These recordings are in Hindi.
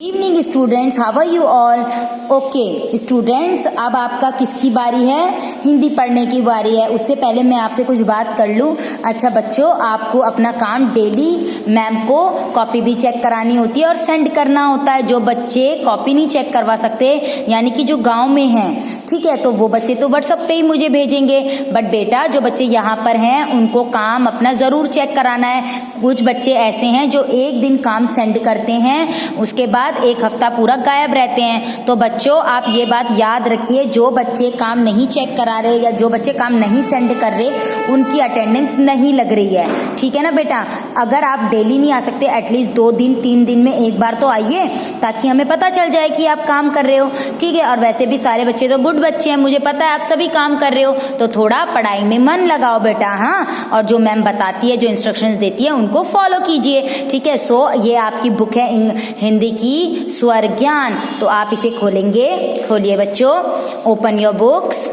Evening students, how are you all? Okay students, अब आपका किसकी बारी है? हिंदी पढ़ने की बारी है। उससे पहले मैं आपसे कुछ बात कर लूं। अच्छा बच्चों, आपको अपना काम डेली मैम को कॉपी भी चेक करानी होती है और सेंड करना होता है। जो बच्चे कॉपी नहीं चेक करवा सकते, यानी कि जो गांव में हैं, ठीक है, तो वो बच्चे तो व्हाट्सएप पे ही मुझे भेजेंगे। बट बेटा, जो बच्चे यहाँ पर हैं उनको काम अपना जरूर चेक कराना है। कुछ बच्चे ऐसे हैं जो एक दिन काम सेंड करते हैं, उसके बाद एक हफ्ता पूरा गायब रहते हैं। तो बच्चों, आप ये बात याद रखिए, जो बच्चे काम नहीं चेक करा रहे या जो बच्चे काम नहीं सेंड कर रहे, उनकी अटेंडेंस नहीं लग रही है। ठीक है ना बेटा? अगर आप डेली नहीं आ सकते, एटलीस्ट 2 दिन 3 दिन में एक बार तो आइए, ताकि हमें पता चल जाए कि आप काम कर रहे हो। ठीक है? और वैसे भी सारे बच्चे तो गुड बच्चे हैं, मुझे पता है आप सभी काम कर रहे हो, तो थोड़ा पढ़ाई में मन लगाओ बेटा। हाँ, और जो मैम बताती है, जो इंस्ट्रक्शंस देती है, उनको फॉलो कीजिए। ठीक है? सो ये आपकी बुक है हिंदी की स्वर ज्ञान। तो आप इसे खोलेंगे। खोलिए बच्चों, ओपन योर बुक्स।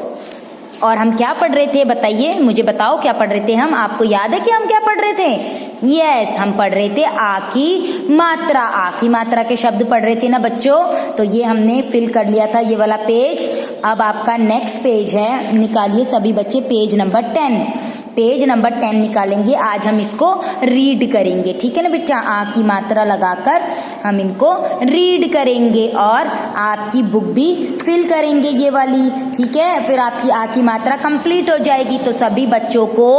और हम क्या पढ़ रहे थे बताइए, मुझे बताओ क्या पढ़ रहे थे हम? आपको याद है कि हम क्या पढ़ रहे थे? यस, हम पढ़ रहे थे आ की मात्रा। आ की मात्रा के शब्द पढ़ रहे थे ना बच्चों। तो ये हमने फिल कर लिया था, ये वाला पेज। अब आपका नेक्स्ट पेज है, निकालिए सभी बच्चे पेज नंबर 10। पेज नंबर 10 निकालेंगे। आज हम इसको रीड करेंगे। ठीक है ना बेटा? आ की मात्रा लगाकर हम इनको रीड करेंगे और आपकी बुक भी फिल करेंगे, ये वाली। ठीक है? फिर आपकी आ की मात्रा कंप्लीट हो जाएगी। तो सभी बच्चों को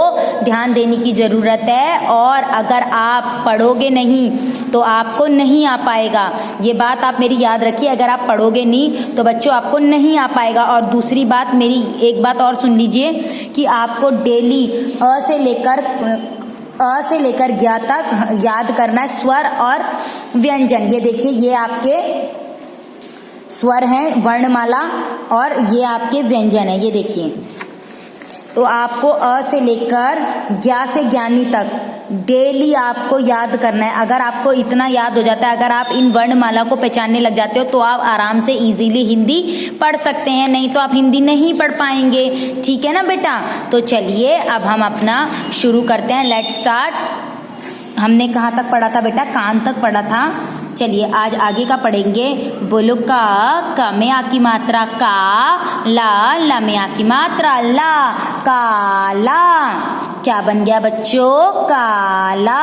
ध्यान देने की जरूरत है, और अगर आप पढ़ोगे नहीं तो आपको नहीं आ पाएगा। ये बात आप मेरी याद रखिए, अगर आप पढ़ोगे नहीं तो बच्चों आपको नहीं आ पाएगा। और दूसरी बात, मेरी एक बात और सुन लीजिए कि आपको डेली अ से लेकर ज्ञ तक याद करना है, स्वर और व्यंजन। ये देखिए, ये आपके स्वर हैं, वर्णमाला, और ये आपके व्यंजन है। ये देखिए, तो आपको अ से लेकर ज्ञ से ज्ञानी तक डेली आपको याद करना है। अगर आपको इतना याद हो जाता है, अगर आप इन वर्णमाला को पहचानने लग जाते हो, तो आप आराम से इजीली हिंदी पढ़ सकते हैं। नहीं तो आप हिंदी नहीं पढ़ पाएंगे। ठीक है ना बेटा? तो चलिए अब हम अपना शुरू करते हैं। Let's start. हमने कहाँ तक पढ़ा था बेटा? कान तक पढ़ा था। चलिए आज आगे का पढ़ेंगे। बोलो, का में आ की मात्रा का, ला में आ की मात्रा ला, काला। क्या बन गया बच्चों? काला।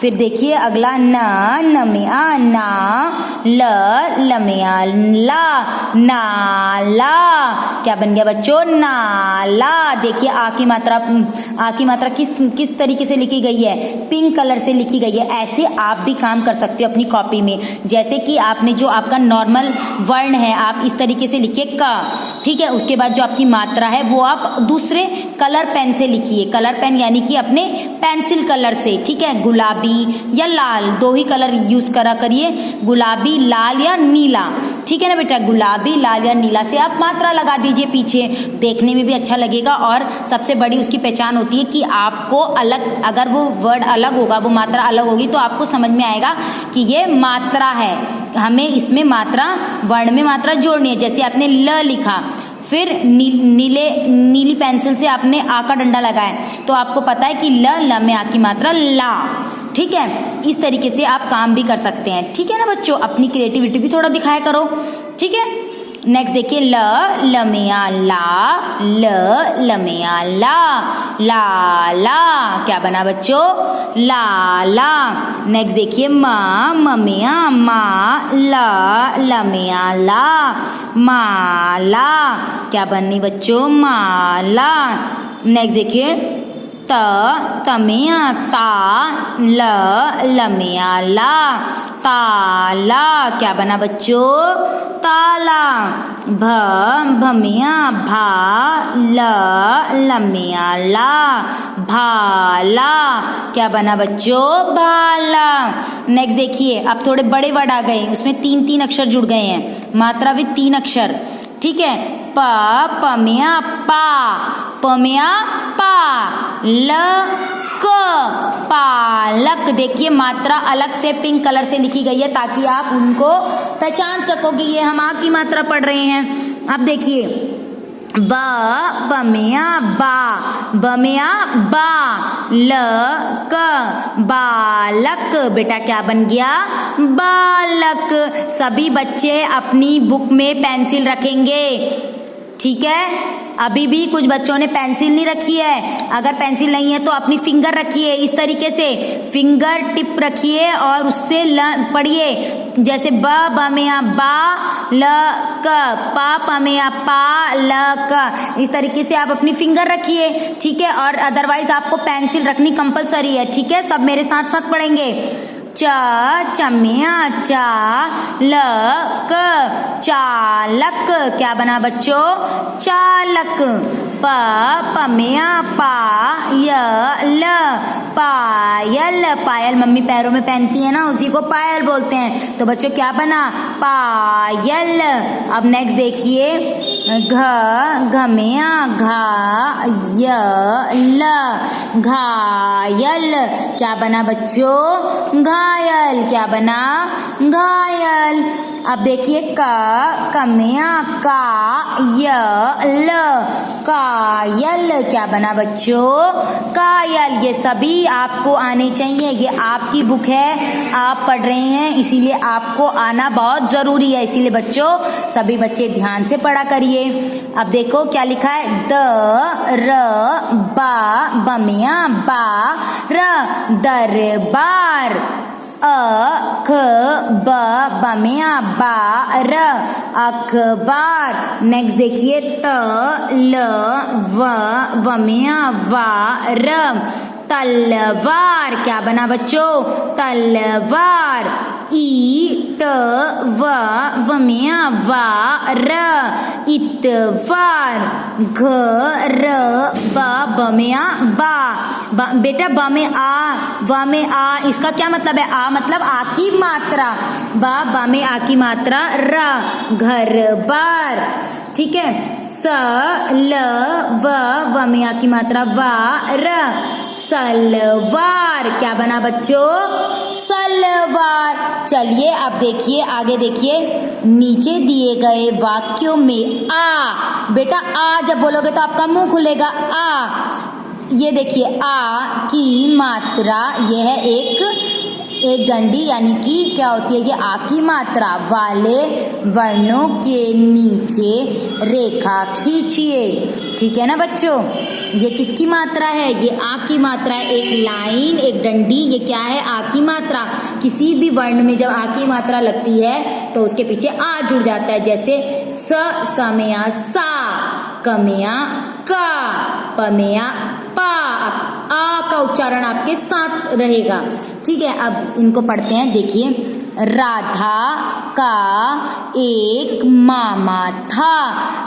फिर देखिए अगला, न में आ ना, ल में आ ला, नाला। क्या बन गया बच्चों? नाला। देखिए आ की मात्रा किस तरीके से लिखी गई है? पिंक कलर से लिखी गई है। ऐसे आप भी काम कर सकते हो अपनी कॉपी में। जैसे कि आपने जो आपका नॉर्मल वर्ण है, आप इस तरीके से लिखिए का। ठीक है? उसके बाद जो आपकी मात्रा है वो आप दूसरे कलर पेन से लिखिए। कलर पेन यानी कि अपने पेंसिल कलर से। ठीक है? गुलाबी या लाल, 2 ही कलर यूज करिए, गुलाबी, लाल या नीला। ठीक है ना बेटा? गुलाबी, लाल या नीला से आप मात्रा लगा दीजिए पीछे, देखने में भी अच्छा लगेगा। और सबसे बड़ी उसकी पहचान होती है कि आपको अलग, अगर वो वर्ड अलग होगा, वो मात्रा अलग होगी, तो आपको समझ में आएगा कि ये मात्रा है। हमें इसमें मात्रा, वर्ण में मात्रा जोड़नी है। जैसे आपने ल लिखा, फिर नीली पेंसिल से आपने आ का डंडा लगाया, तो आपको पता है कि ल में आ की मात्रा ला। ठीक है? इस तरीके से आप काम भी कर सकते हैं। ठीक है ना बच्चों? अपनी क्रिएटिविटी भी थोड़ा दिखाया करो। ठीक है? नेक्स्ट देखिए, ल में आ ला, ल में आ ला, ला। क्या बना बच्चों? लाला। नेक्स्ट देखिए, म में आ मा, ल में आ ला, माला। क्या बनी बच्चों? माला। नेक्स्ट देखिए, त में आ ता, ल में आ ला, ताला। क्या बना बच्चों? ताला। भ में आ भा, ल में आ ला, भाला। क्या बना बच्चों? भाला। नेक्स्ट देखिए, अब थोड़े बड़े वर्ड आ गए, उसमें 3 अक्षर जुड़ गए हैं, मात्रा भी 3 अक्षर। ठीक है? प में आ पा, प में आ पा, ल क, पालक। देखिए मात्रा अलग से पिंक कलर से लिखी गई है, ताकि आप उनको पहचान सको कि ये हम आ की मात्रा पढ़ रहे हैं। अब देखिए, ब बमिया बा, बमिया बा, ल क बालक। बेटा क्या बन गया? बालक। सभी बच्चे अपनी बुक में पेंसिल रखेंगे, ठीक है। अभी भी कुछ बच्चों ने पेंसिल नहीं रखी है। अगर पेंसिल नहीं है तो अपनी फिंगर रखिए, इस तरीके से फिंगर टिप रखिए और उससे पढ़िए। जैसे ब बमिया बा, ल क, पा पमिया पा, ल क। इस तरीके से आप अपनी फिंगर रखिए, ठीक है। और अदरवाइज आपको पेंसिल रखनी कंपलसरी है, ठीक है। सब मेरे साथ साथ पढ़ेंगे। च चमिया चा, ल क चालक। क्या बना बच्चों? चालक। प पमिया पा, य ल पायल। पायल मम्मी पैरों में पहनती है ना, उसी को पायल बोलते हैं। तो बच्चों क्या बना? पायल। अब नेक्स्ट देखिए, घ घमिया घा, य ल घायल। क्या बना बच्चों? घायल। क्या बना? घायल। अब देखिए, क कमिया का, य ल कायल। क्या बना बच्चों? कायल। ये सभी आपको आने चाहिए, ये आपकी बुक है, आप पढ़ रहे हैं, इसीलिए आपको आना बहुत जरूरी है। इसीलिए बच्चों सभी बच्चे ध्यान से पढ़ा करिए। अब देखो क्या लिखा है, द र बा बमिया बा र दरबार। अ ख ब बमिया बा र अखबार। नेक्स्ट देखिए, त ल व बमिया वा र तलवार। क्या बना बच्चों? तलवार। ई त व बमिया वा र इतवार। घ र ब बमिया बा, बेटा ब में आ, व में आ, इसका क्या मतलब है? आ मतलब आ की मात्रा, ब में आ की मात्रा, र घर बार, ठीक है। स ल व में आ की मात्रा, वा र सलवार। क्या बना बच्चों? सलवार। चलिए अब देखिए, आगे देखिए, नीचे दिए गए वाक्यों में आ, बेटा आ जब बोलोगे तो आपका मुंह खुलेगा। आ, ये देखिए आ की मात्रा, यह है एक डंडी, यानी कि क्या होती है? ये आ की मात्रा वाले वर्णों के नीचे रेखा खींचिए, ठीक है ना बच्चों। ये किसकी मात्रा है? ये आ की मात्रा है। एक लाइन, एक डंडी, ये क्या है? आ की मात्रा। किसी भी वर्ण में जब आ की मात्रा लगती है तो उसके पीछे आ जुड़ जाता है। जैसे समया सा, कमया का, पमया पा। आ का उच्चारण आपके साथ रहेगा, ठीक है। अब इनको पढ़ते हैं, देखिए, राधा का एक मामा था।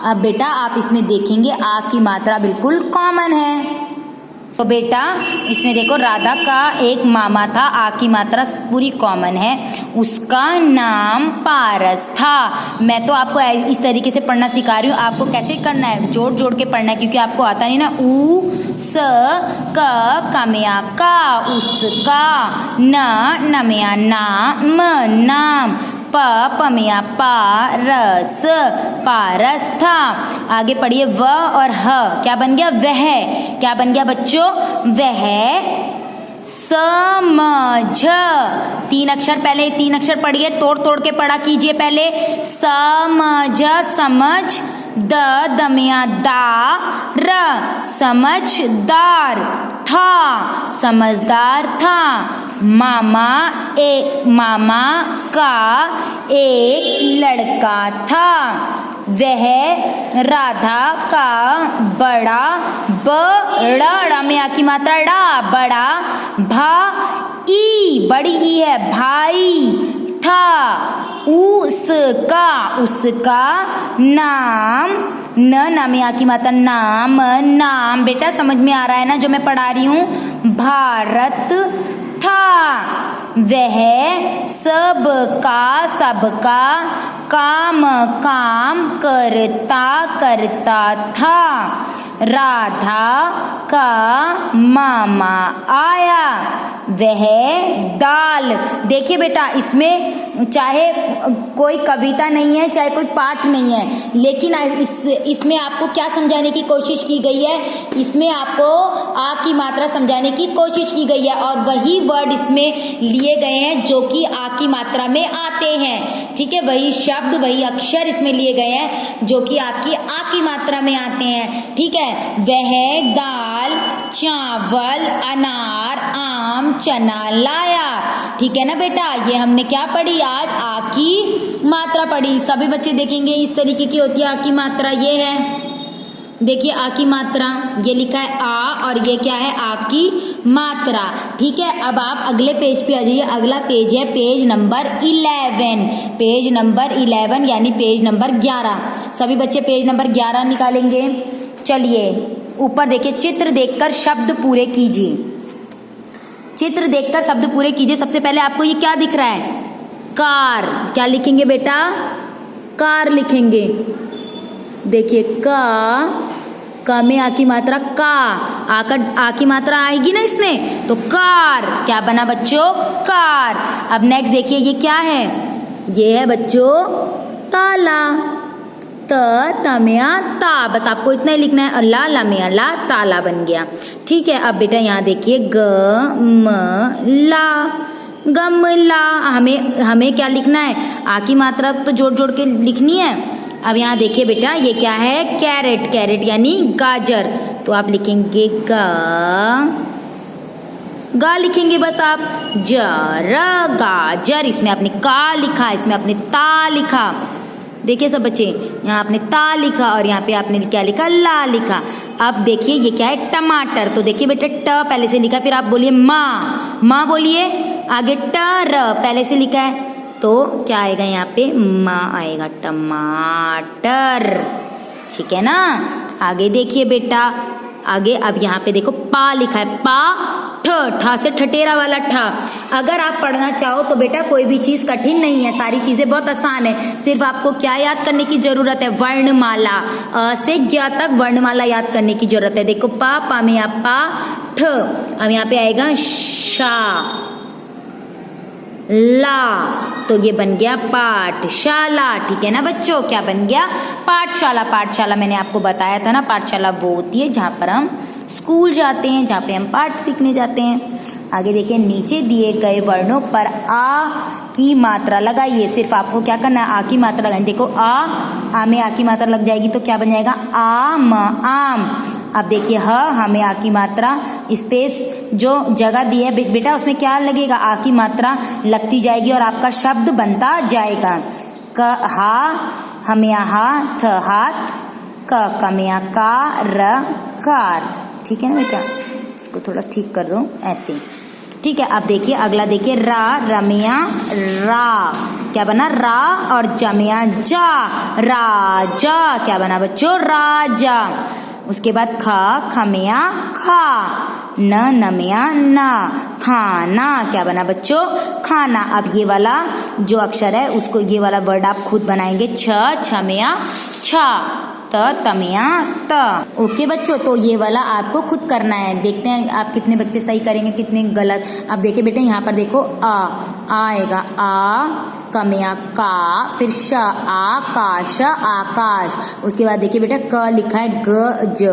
अब बेटा आप इसमें देखेंगे आ की मात्रा बिल्कुल कॉमन है। तो बेटा इसमें देखो, राधा का एक मामा था, आ की मात्रा पूरी कॉमन है। उसका नाम पारस था। मैं तो आपको इस तरीके से पढ़ना सिखा रही हूँ, आपको कैसे करना है, जोड़ जोड़ के पढ़ना है, क्योंकि आपको आता नहीं ना। उ स क कमया का, उसका, न नमया नाम, नाम, प पमया पारस, पारस था। आगे पढ़िए, व और ह क्या बन गया? वह। क्या बन गया बच्चों? वह समझ। तीन अक्षर, पहले तीन अक्षर पढ़िए, तोड़ तोड़ के पढ़ा कीजिए। पहले समझ, समझ, द दमिया दा र समझदार था, समझदार था। मामा का एक लड़का था। वह राधा का बड़ा, बड़ा में आ की मात्रा डा, बड़ा भाई, बड़ी ई है, भाई था। उसका नाम, न में आ की मात्रा नाम, नाम बेटा समझ में आ रहा है ना जो मैं पढ़ा रही हूँ? भारत था। वह सबका काम करता था। राधा का मामा आया, वह दाल। देखिए बेटा, इसमें चाहे कोई कविता नहीं है, चाहे कोई पाठ नहीं है, लेकिन इसमें आपको क्या समझाने की कोशिश की गई है, इसमें आपको आ की मात्रा समझाने की कोशिश की गई है और वही वर्ड इसमें लिए गए हैं जो कि आ की मात्रा में आते हैं। ठीक है, वही शब्द, वही अक्षर इसमें लिए गए हैं जो कि आपकी आ की मात्रा में आते हैं। ठीक है, वह दाल, चावल, अनार, आम, चना लाया। ठीक है ना बेटा, ये हमने क्या पढ़ी आज, आ की मात्रा पढ़ी। सभी बच्चे देखेंगे इस तरीके की होती है आ की मात्रा। ये है, देखिए आ की मात्रा, ये लिखा है आ और ये क्या है, आ की मात्रा। ठीक है, अब आप अगले पेज पे आ जाइए। अगला पेज है पेज नंबर 11, पेज नंबर 11 यानी पेज नंबर 11। सभी बच्चे पेज नंबर 11 निकालेंगे। चलिए ऊपर देखिए, चित्र देखकर शब्द पूरे कीजिए। चित्र देखकर शब्द पूरे कीजिए। सबसे पहले आपको ये क्या दिख रहा है, कार। क्या लिखेंगे बेटा, कार लिखेंगे। देखिए का में आ की मात्रा का, आ की मात्रा आएगी ना इसमें, तो कार। क्या बना बच्चों, कार। अब नेक्स्ट देखिए, ये क्या है, ये है बच्चों ताला। तमया ता, बस आपको इतना ही लिखना है, अल्लाह लमया ला, ताला बन गया। ठीक है, अब बेटा यहाँ देखिए गमला, गमला। हमें क्या लिखना है, आ की मात्रा तो जोड़ जोड़ के लिखनी है। अब यहाँ देखिए बेटा, ये क्या है, कैरेट। कैरेट यानी गाजर, तो आप लिखेंगे गा लिखेंगे बस आप, जर गाजर। इसमें आपने का लिखा, इसमें आपने ता लिखा। देखिए सब बच्चे, यहाँ आपने ता लिखा और यहाँ पे आपने क्या लिखा, ला लिखा। अब देखिए ये क्या है, टमाटर। तो देखिए बेटा, ट पहले से लिखा, फिर आप बोलिए माँ बोलिए, आगे टर पहले से लिखा है, तो क्या आएगा यहाँ पे, माँ आएगा, टमाटर। ठीक है ना। आगे देखिए बेटा, आगे अब यहाँ पे देखो पा लिखा है, पा ठा से ठटेरा वाला ठा। अगर आप पढ़ना चाहो तो बेटा कोई भी चीज कठिन नहीं है, सारी चीजें बहुत आसान है। सिर्फ आपको क्या याद करने की जरूरत है, वर्णमाला, अ से ज्ञ तक वर्णमाला याद करने की जरूरत है। देखो पा में यहाँ पा ठ, अब यहाँ पे आएगा शा ला, तो ये बन गया पाठशाला। ठीक है ना बच्चों, क्या बन गया, पाठशाला। पाठशाला मैंने आपको बताया था ना, पाठशाला वो होती है जहाँ पर हम स्कूल जाते हैं, जहाँ पे हम पाठ सीखने जाते हैं। आगे देखिए, नीचे दिए गए वर्णों पर आ की मात्रा लगाइए। सिर्फ आपको क्या करना है, आ की मात्रा लगानी। देखो आ में आ की मात्रा लग जाएगी तो क्या बन जाएगा, आम, आम। अब देखिए हमें आ की मात्रा, स्पेस जो जगह दी है बेटा उसमें क्या लगेगा, आ की मात्रा लगती जाएगी और आपका शब्द बनता जाएगा। हमें हा, थ हाथ, कमिया का, र कार। ठीक है ना बेटा, इसको थोड़ा ठीक कर दो ऐसे। ठीक है, अब देखिए अगला देखिए, रमिया रा, क्या बना, रा और जमिया जा, राजा। क्या बना बच्चों, राजा। उसके बाद खमिया खा, नमिया ना, खाना। क्या बना बच्चों, खाना। अब ये वाला जो अक्षर है उसको, ये वाला वर्ड आप खुद बनाएंगे, छमिया छा, तमिया त। ओके बच्चों, तो ये वाला आपको खुद करना है। देखते हैं आप कितने बच्चे सही करेंगे, कितने गलत। अब देखिए बेटा, यहाँ पर देखो आ आएगा, आ कमिया का, फिर श आकाश, आकाश। उसके बाद देखिए बेटा, क लिखा है गज,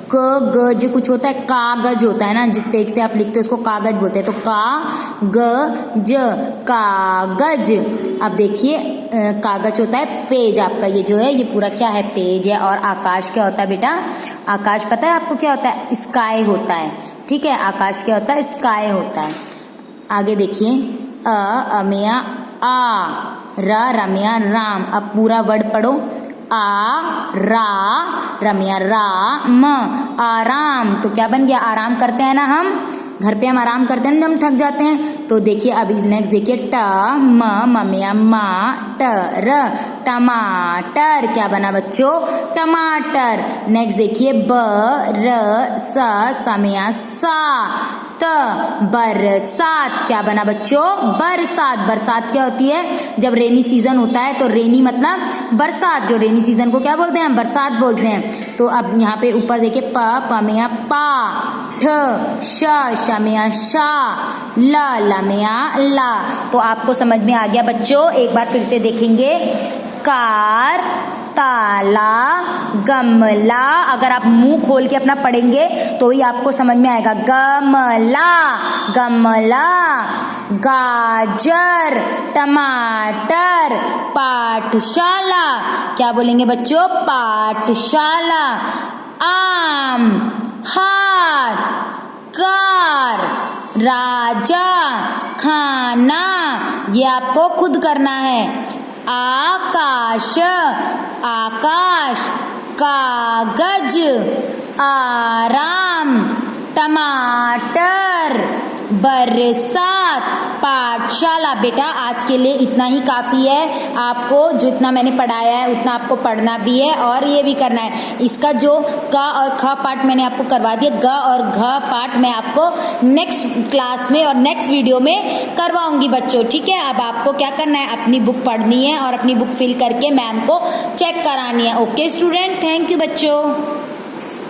गज कुछ होता है, कागज होता है ना, जिस पेज पे आप लिखते हो उसको कागज बोलते हैं, तो कागज, कागज। अब देखिए कागज होता है पेज आपका, ये जो है ये पूरा क्या है, पेज है। और आकाश क्या होता है बेटा, आकाश पता है आपको क्या होता है, स्काई होता है। ठीक है, आकाश क्या होता है, स्काई होता है। आगे देखिए, अमिया आ, रमिया राम। अब पूरा वर्ड पढ़ो, रमिया राम, आराम। तो क्या बन गया, आराम करते हैं ना हम, घर पे हम आराम करते हैं ना, हम थक जाते हैं। तो देखिए अभी नेक्स्ट देखिए, ममिया मा, टमाटर। क्या बना बच्चों, टमाटर। नेक्स्ट देखिए, समिया सा, बरसात। क्या बना बच्चों? बरसात। बरसात क्या होती है? जब रेनी सीजन होता है तो रेनी मतलब बरसात, जो रेनी सीजन को क्या बोलते हैं? हम बरसात बोलते हैं। तो अब यहाँ पे ऊपर देखिए प में यहाँ पा, ठ श में यहाँ शा, ला में यहाँ ला। तो आपको समझ में आ गया बच्चों? एक बार फिर से देखेंगे। कार, ताला, गमला। अगर आप मुंह खोल के अपना पढ़ेंगे तो ही आपको समझ में आएगा। गमला, गमला, गाजर, टमाटर, पाठशाला। क्या बोलेंगे बच्चों? पाठशाला। आम, हाथ, कार, राजा, खाना। ये आपको खुद करना है। आकाश, आकाश, कागज, आराम, टमाटर, बरसात, पाठशाला। बेटा आज के लिए इतना ही काफ़ी है। आपको जितना मैंने पढ़ाया है उतना आपको पढ़ना भी है और ये भी करना है। इसका जो क और ख पार्ट मैंने आपको करवा दिया, ग और घ पार्ट मैं आपको नेक्स्ट क्लास में और नेक्स्ट वीडियो में करवाऊंगी बच्चों। ठीक है, अब आपको क्या करना है? अपनी बुक पढ़नी है और अपनी बुक फिल करके मैम को चेक करानी है। ओके स्टूडेंट, थैंक यू बच्चों।